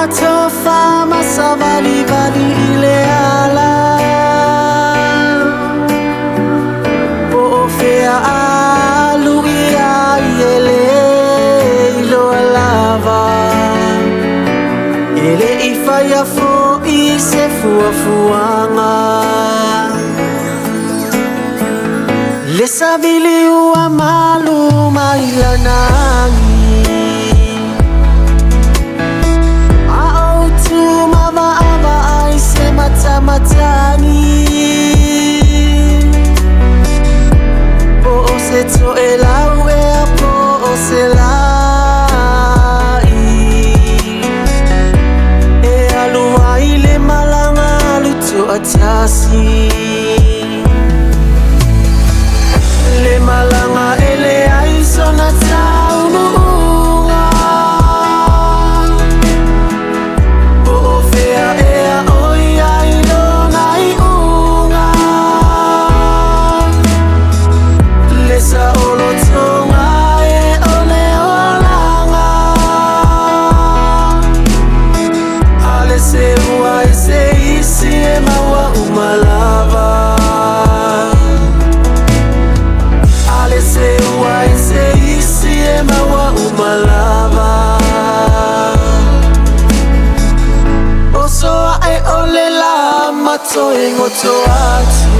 tofa masa bali-bali ileala po fea alu ia ele ilo lava ele ifaya fo I se fuafuanga le sabili ua malu mailanangi matani po se to elau e po se lai e alua ile malanga lutu atasi le malanga ele ai sona taunu Toe ngoto atu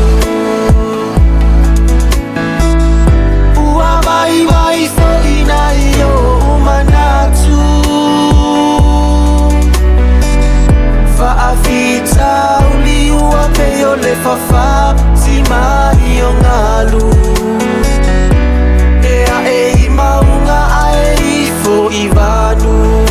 ua vai fo ina yo umanatu fa afita uli ua peyo le fafa sima yo ngalu ea e maunga ae fo ivanu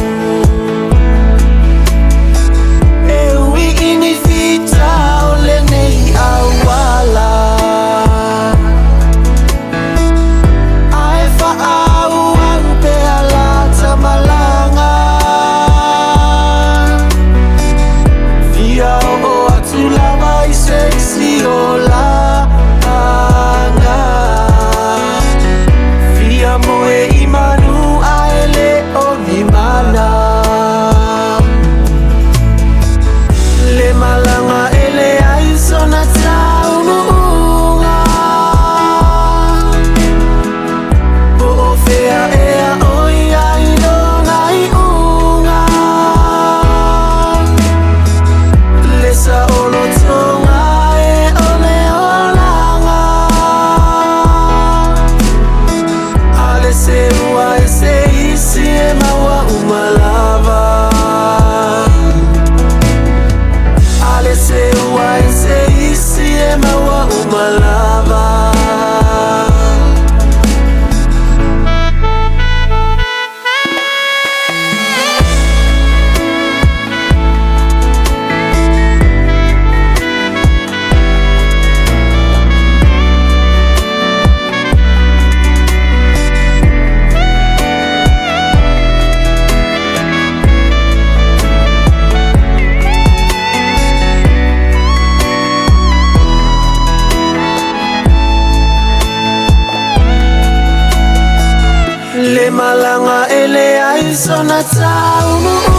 le malanga ele ai sona taunu